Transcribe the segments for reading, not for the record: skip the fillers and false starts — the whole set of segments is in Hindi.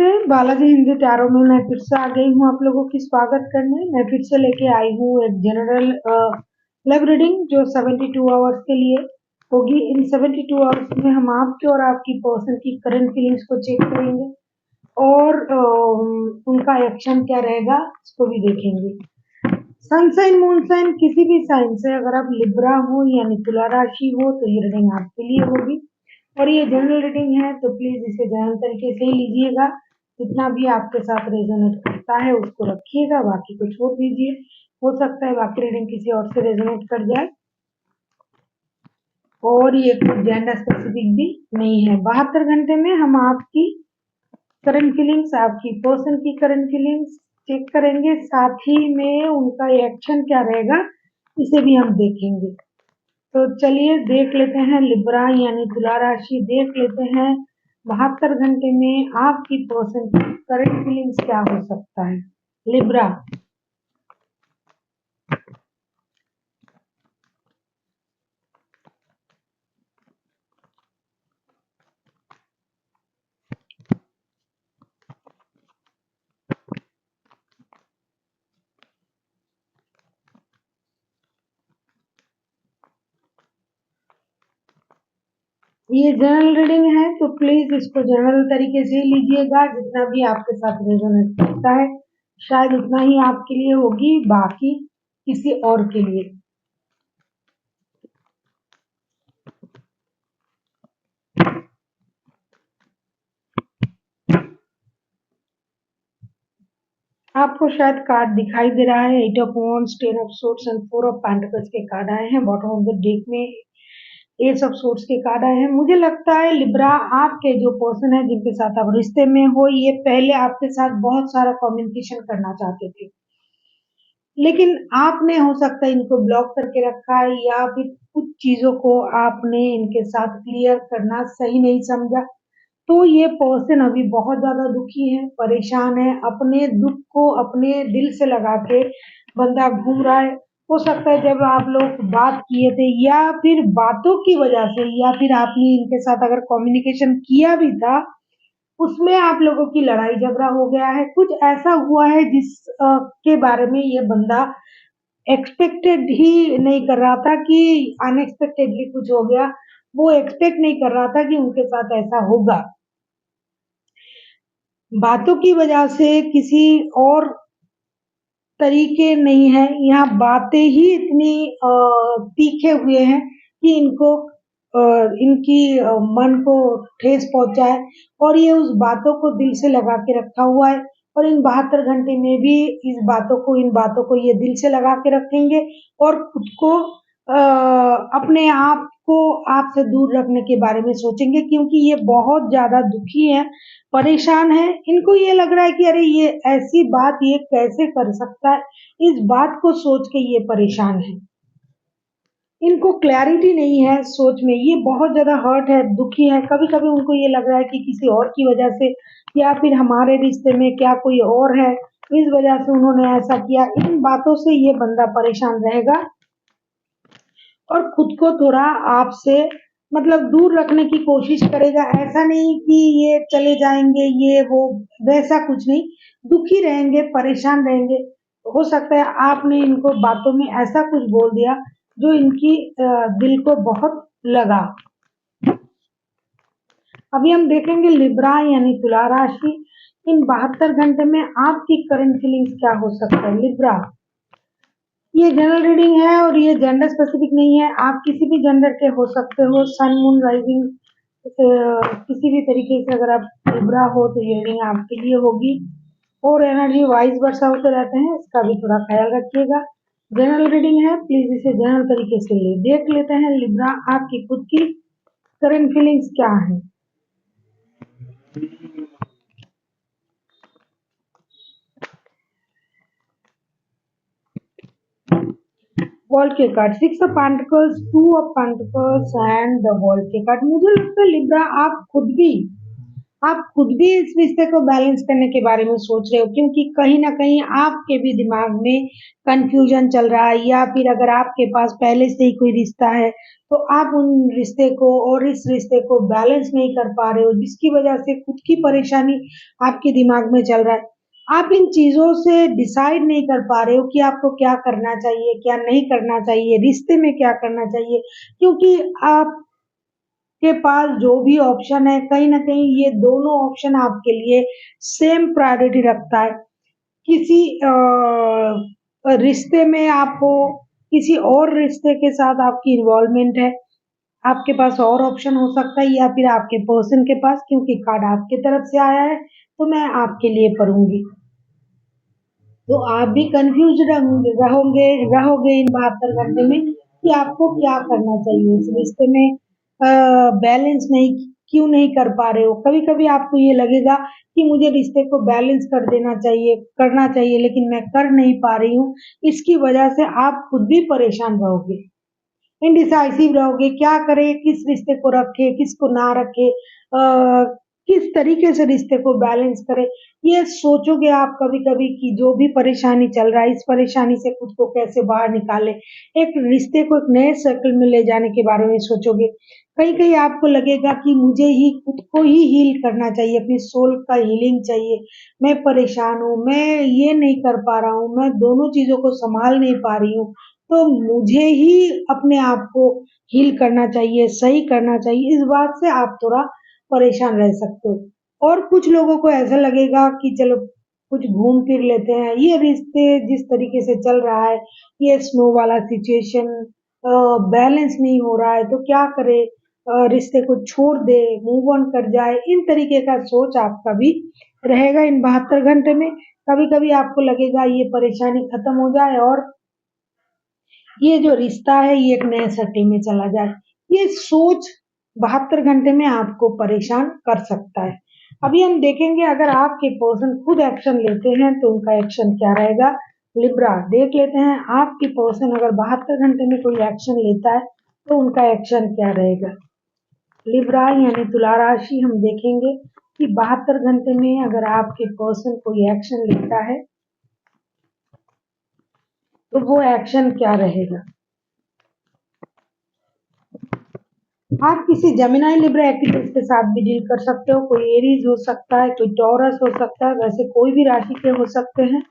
नमस्ते, बालाजी हिंदी टैरो में मैं फिर से आ गई हूँ आप लोगों की स्वागत करने। मैं फिर से लेके आई हूँ एक जनरल लव रीडिंग जो 72 आवर्स के लिए होगी। इन 72 आवर्स में हम आपके और आपकी पर्सन की करंट फीलिंग्स को चेक करेंगे और उनका एक्शन क्या रहेगा इसको भी देखेंगे। सन साइन मून साइन किसी भी साइन से अगर आप लिब्रा हो यानी तुला राशि हो तो ये रीडिंग आपके लिए होगी और ये जनरल रीडिंग है तो प्लीज इसे जनरल तरीके से ही लीजिएगा। जितना भी आपके साथ रेजोनेट करता है उसको रखिएगा, बाकी को छोड़ दीजिए। हो सकता है बाकी रीडिंग किसी और से रेजोनेट कर जाए और ये कुछ जेंडर स्पेसिफिक भी नहीं है। 72 घंटे में हम आपकी करंट फीलिंग्स, आपकी पर्सन की करंट फीलिंग्स चेक करेंगे, साथ ही में उनका एक्शन क्या रहेगा इसे भी हम देखेंगे। तो चलिए देख लेते हैं लिब्रा यानी तुला राशि, देख लेते हैं 72 घंटे में आपकी पर्सन की करंट फीलिंग्स क्या हो सकता है। लिब्रा, ये जनरल रीडिंग है तो प्लीज इसको जनरल तरीके से ही लीजिएगा। जितना भी आपके साथ रेजोनेट करता है शायद उतना ही आपके लिए होगी, बाकी किसी और के लिए। आपको शायद कार्ड दिखाई दे रहा है, 8 of wands, 10 of swords and 4 of pentacles के कार्ड आए हैं। बॉटम ऑफ द डेक में एस ऑफ सोर्ड्स के कार्ड आए हैं। मुझे लगता है लिब्रा आपके जो पर्सन है जिनके साथ आप रिश्ते में हो, ये पहले आपके साथ बहुत सारा कम्युनिकेशन करना चाहते थे, लेकिन आपने हो सकता है इनको ब्लॉक करके रखा है या फिर कुछ चीजों को आपने इनके साथ क्लियर करना सही नहीं समझा। तो ये पर्सन अभी बहुत ज्यादा दुखी है, परेशान है, अपने दुख को अपने दिल से लगा के बंदा घूम रहा है। हो सकता है जब आप लोग बात किए थे या फिर बातों की वजह से या फिर आपने इनके साथ अगर कम्युनिकेशन किया भी था उसमें आप लोगों की लड़ाई झगड़ा हो गया है। कुछ ऐसा हुआ है जिस के बारे में ये बंदा एक्सपेक्टेड ही नहीं कर रहा था कि अनएक्सपेक्टेडली कुछ हो गया। वो एक्सपेक्ट नहीं कर रहा था कि उनके साथ ऐसा होगा। बातों की वजह से किसी और तरीके नहीं है, यहाँ बातें ही इतनी तीखे हुए हैं कि इनको इनकी मन को ठेस पहुंचा है और ये उस बातों को दिल से लगा के रखा हुआ है और इन 72 घंटे में भी इन बातों को ये दिल से लगा के रखेंगे और खुद को अपने आप को आपसे दूर रखने के बारे में सोचेंगे, क्योंकि ये बहुत ज्यादा दुखी है, परेशान है। इनको ये लग रहा है कि अरे ये ऐसी बात ये कैसे कर सकता है, इस बात को सोच के ये परेशान है। इनको क्लैरिटी नहीं है सोच में, ये बहुत ज्यादा हर्ट है, दुखी है। कभी कभी उनको ये लग रहा है कि किसी और की वजह से या फिर हमारे रिश्ते में क्या कोई और है, इस वजह से उन्होंने ऐसा किया। इन बातों से ये बंदा परेशान रहेगा और खुद को थोड़ा आपसे मतलब दूर रखने की कोशिश करेगा। ऐसा नहीं कि ये चले जाएंगे ये वो, वैसा कुछ नहीं, दुखी रहेंगे, परेशान रहेंगे। हो सकता है आपने इनको बातों में ऐसा कुछ बोल दिया जो इनकी दिल को बहुत लगा। अभी हम देखेंगे लिब्रा यानी तुला राशि, इन 72 घंटे में आपकी करंट फीलिंग्स क्या हो सकता है। लिब्रा, ये जनरल रीडिंग है और ये जेंडर स्पेसिफिक नहीं है, आप किसी भी जेंडर के हो सकते हो। सन मून राइजिंग किसी भी तरीके से अगर आप लिब्रा हो तो ये रीडिंग आपके लिए होगी और एनर्जी वाइज वर्षा होते रहते हैं, इसका भी थोड़ा ख्याल रखिएगा। जनरल रीडिंग है, प्लीज इसे जनरल तरीके से देख लेते हैं। लिब्रा, आपकी खुद की करंट फीलिंग्स क्या है। वर्ल्ड के card, 6 of pentacles, 2 of pentacles and the world के कार्ड। मुझे लगता है लिब्रा आप खुद भी आप खुद भी इस रिश्ते को बैलेंस करने के बारे में सोच रहे हो, क्योंकि कहीं न कहीं आपके भी दिमाग में कन्फ्यूजन चल रहा है, या फिर अगर आपके पास पहले से ही कोई रिश्ता है, तो आप उन रिश्ते को और इस रिश्ते को बैलेंस नहीं कर पा रहे हो, जिसकी वजह से खुद की परेशानी आपके दिमाग में चल रहा है। आप इन चीज़ों से डिसाइड नहीं कर पा रहे हो कि आपको क्या करना चाहिए, क्या नहीं करना चाहिए, रिश्ते में क्या करना चाहिए, क्योंकि आप के पास जो भी ऑप्शन है, कहीं न कहीं ये दोनों ऑप्शन आपके लिए सेम प्रायोरिटी रखता है। किसी रिश्ते में आप हो, किसी और रिश्ते के साथ आपकी इन्वॉल्वमेंट है, आपके पास और ऑप्शन हो सकता है, या फिर आपके पर्सन के पास, क्योंकि कार्ड आपकी तरफ से आया है, तो मैं आपके लिए पढ़ूँगी। तो आप भी कंफ्यूज रहोगे रहोगे इन 72 घंटे में कि आपको क्या करना चाहिए इस रिश्ते में, बैलेंस नहीं क्यों नहीं कर पा रहे हो। कभी कभी आपको ये लगेगा कि मुझे रिश्ते को बैलेंस कर देना चाहिए, करना चाहिए, लेकिन मैं कर नहीं पा रही हूँ। इसकी वजह से आप खुद भी परेशान रहोगे, इनडिसाइसिव रहोगे, क्या करें, किस रिश्ते को रखें, किसको ना रखें, किस तरीके से रिश्ते को बैलेंस करें। ये सोचोगे आप कभी-कभी कि जो भी परेशानी चल रहा है, इस परेशानी से खुद को कैसे बाहर निकालें। एक रिश्ते को एक नए सर्कल में ले जाने के बारे में सोचोगे। कहीं-कहीं आपको लगेगा कि मुझे ही खुद को ही हील करना चाहिए, अपनी सोल का हीलिंग चाहिए। मैं परेशान हूँ, मैं ये नहीं कर पा रहा हूँ, मैं दोनों चीज़ों को सँभाल नहीं पा रही हूँ। तो मुझे ही अपने आप को हील करना चाहिए, सही करना चाहिए, इस बात से आप थोड़ा परेशान रह सकते हो। और कुछ लोगों को ऐसा लगेगा कि चलो कुछ घूम फिर लेते हैं, ये रिश्ते जिस तरीके से चल रहा है, ये स्नो वाला सिचुएशन बैलेंस नहीं हो रहा है, तो क्या करें, रिश्ते को छोड़ दे, मूव ऑन कर जाए, इन तरीके का सोच आपका भी रहेगा इन 72 घंटे में। कभी-कभी आपको लगेगा ये परेशानी खत्म हो जाए और ये जो रिश्ता है ये एक नए सेटिंग में चला जाए। ये सोच 72 घंटे में आपको परेशान कर सकता है। अभी हम देखेंगे अगर आपके पर्सन खुद एक्शन लेते हैं तो उनका एक्शन क्या रहेगा। लिब्रा देख लेते हैं आपकी पर्सन अगर 72 घंटे में कोई एक्शन लेता है तो उनका एक्शन क्या रहेगा। लिब्रा यानी तुला राशि हम देखेंगे कि 72 घंटे में अगर आपके पर्सन कोई एक्शन लेता है तो वो एक्शन क्या रहेगा। आप किसी जेमिनी लिब्रा एक्टिविटीज के साथ भी डील कर सकते हो, कोई एरीज हो सकता है, कोई टॉरस हो सकता है, वैसे कोई भी राशि के हो सकते हैं।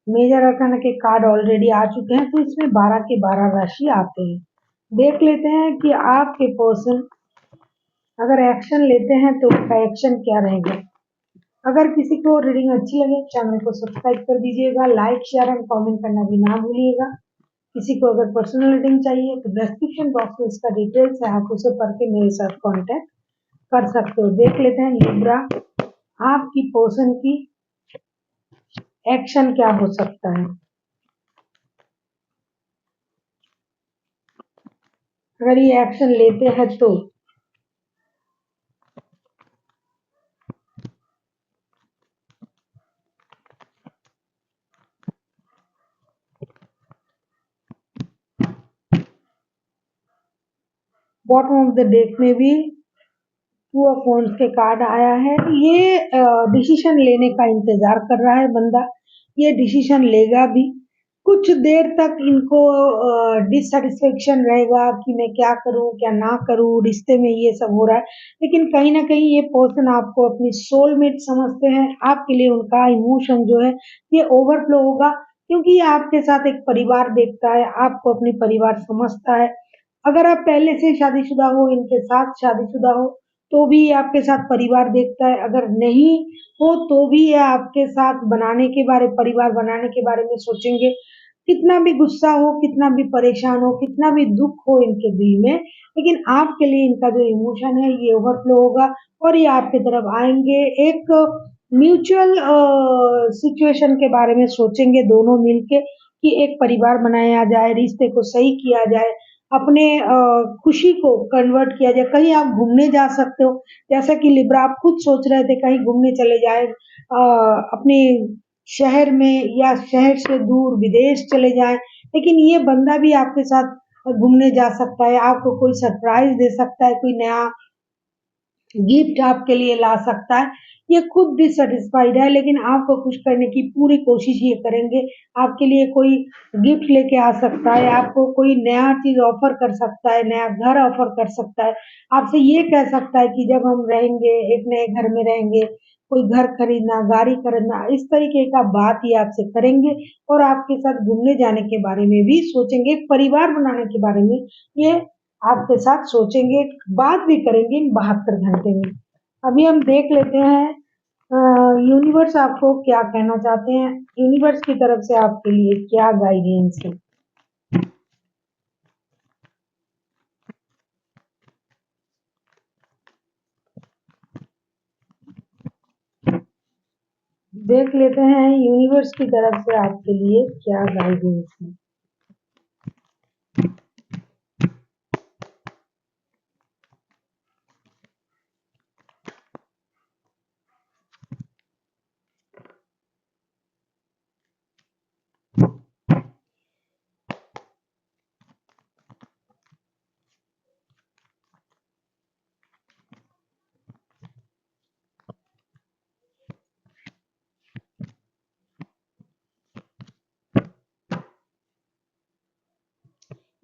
मेजर अरकाना के कार्ड ऑलरेडी आ चुके हैं तो इसमें 12 के 12 राशि आते हैं। देख लेते हैं कि आपके पर्सन अगर एक्शन लेते हैं तो उनका एक्शन क्या रहेगा। अगर किसी को रीडिंग अच्छी लगे चैनल को सब्सक्राइब कर दीजिएगा, लाइक शेयर एंड कमेंट करना भी ना भूलिएगा। किसी को अगर पर्सनल रीडिंग चाहिए तो डिस्क्रिप्शन बॉक्स में इसका डिटेल्स है, आप उसे पढ़ के मेरे साथ कांटेक्ट कर सकते हो। देख लेते हैं लिब्रा आपकी पर्सन की एक्शन क्या हो सकता है। अगर ये एक्शन लेते हैं तो बॉटम ऑफ द डेक में भी टू ऑफ वांड्स के कार्ड आया है। ये डिसीजन लेने का इंतजार कर रहा है बंदा, ये डिसीजन लेगा भी। कुछ देर तक इनको डिससेटिस्फेक्शन रहेगा कि मैं क्या करूं क्या ना करूं, रिश्ते में ये सब हो रहा है, लेकिन कहीं ना कहीं ये पर्सन आपको अपनी सोलमेट समझते हैं। आपके लिए उनका इमोशन जो है ये ओवरफ्लो होगा, क्योंकि ये आपके साथ एक परिवार देखता है, आपको अपनी परिवार समझता है। अगर आप पहले से शादीशुदा हो, इनके साथ शादीशुदा हो, तो भी ये आपके साथ परिवार देखता है, अगर नहीं हो तो भी ये आपके साथ परिवार बनाने के बारे में सोचेंगे। कितना भी गुस्सा हो, कितना भी परेशान हो, कितना भी दुःख हो इनके दिल में, लेकिन आपके लिए इनका जो इमोशन है ये ओवरफ्लो होगा और ये आपकी तरफ आएँगे। एक म्यूचुअल सिचुएशन के बारे में सोचेंगे दोनों मिलके कि एक परिवार बनाया जाए, रिश्ते को सही किया जाए, अपने खुशी को कन्वर्ट किया जाए। कहीं आप घूमने जा सकते हो, जैसा कि लिब्रा आप खुद सोच रहे थे कहीं घूमने चले जाएँ, अपने शहर में या शहर से दूर विदेश चले जाएँ, लेकिन ये बंदा भी आपके साथ घूमने जा सकता है, आपको कोई सरप्राइज़ दे सकता है, कोई नया गिफ्ट आपके लिए ला सकता है। ये खुद डिससैटिस्फाइड है लेकिन आपको खुश करने की पूरी कोशिश ये करेंगे। आपके लिए कोई गिफ्ट लेके आ सकता है, आपको कोई नया चीज़ ऑफ़र कर सकता है, नया घर ऑफ़र कर सकता है। आपसे ये कह सकता है कि जब हम रहेंगे, एक नए घर में रहेंगे, कोई घर खरीदना, गाड़ी खरीदना, इस तरीके का बात ये आपसे करेंगे और आपके साथ घूमने जाने के बारे में भी सोचेंगे, एक परिवार बनाने के बारे में ये आपके साथ सोचेंगे, बात भी करेंगे इन 72 घंटे में। अभी हम देख लेते हैं यूनिवर्स आपको क्या कहना चाहते हैं, यूनिवर्स की तरफ से आपके लिए क्या गाइडेंस है। देख लेते हैं यूनिवर्स की तरफ से आपके लिए क्या गाइडेंस है।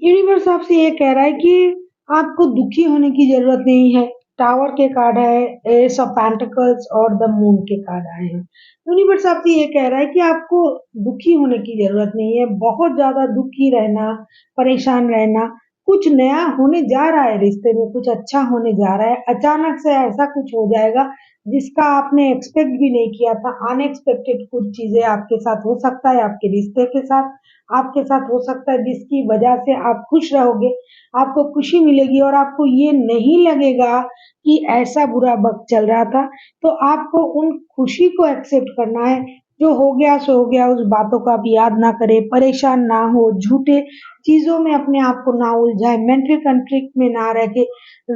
यूनिवर्स आपसे ये कह रहा है कि आपको दुखी होने की जरूरत नहीं है। टावर के कार्ड है, एस ऑफ पेंटिकल्स और द मून के कार्ड आए हैं। यूनिवर्स आपसे ये कह रहा है कि आपको दुखी होने की जरूरत नहीं है। बहुत ज्यादा दुखी रहना, परेशान रहना, कुछ नया होने जा रहा है, रिश्ते में कुछ अच्छा होने जा रहा है। अचानक से ऐसा कुछ हो जाएगा जिसका आपने एक्सपेक्ट भी नहीं किया था। अनएक्सपेक्टेड कुछ चीजें आपके साथ हो सकता है, आपके रिश्ते के साथ आपके साथ हो सकता है, जिसकी वजह से आप खुश रहोगे, आपको खुशी मिलेगी और आपको ये नहीं लगेगा कि ऐसा बुरा वक़्त चल रहा था। तो आपको उन खुशी को एक्सेप्ट करना है, जो हो गया सो हो गया, उस बातों को आप याद ना करें, परेशान ना हो, झूठे चीज़ों में अपने आप को ना उलझाएँ, मेंटल कॉन्फ्लिक्ट में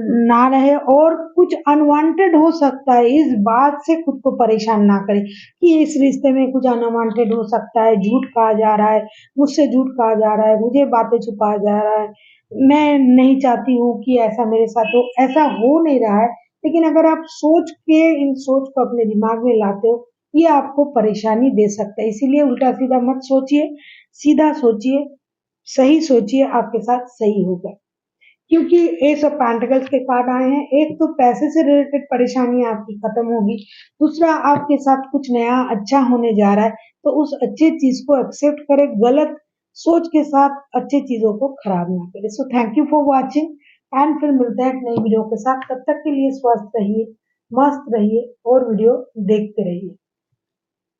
ना रहे और कुछ अनवांटेड हो सकता है, इस बात से खुद को परेशान ना करें कि इस रिश्ते में कुछ अनवांटेड हो सकता है, झूठ कहा जा रहा है, मुझसे झूठ कहा जा रहा है, मुझे बातें छुपाया जा रहा है, मैं नहीं चाहती हूँ कि ऐसा मेरे साथ हो, ऐसा हो नहीं रहा है। लेकिन अगर आप सोच के इन सोच को अपने दिमाग में लाते हो, ये आपको परेशानी दे सकता है। इसीलिए उल्टा-सीधा मत सोचिए, सीधा सोचिए, सही सोचिए, आपके साथ सही होगा। क्योंकि एस ऑफ पेंटिकल्स के कार्ड आए हैं, एक तो पैसे से रिलेटेड परेशानी आपकी खत्म होगी, दूसरा आपके साथ कुछ नया अच्छा होने जा रहा है, तो उस अच्छी चीज को एक्सेप्ट करें, गलत सोच के साथ अच्छी चीजों को खराब ना करें। So thank you for watching and फिर मिलते हैं एक नई वीडियो के साथ। तब तक के लिए स्वस्थ रहिए, मस्त रहिए और वीडियो देखते रहिए।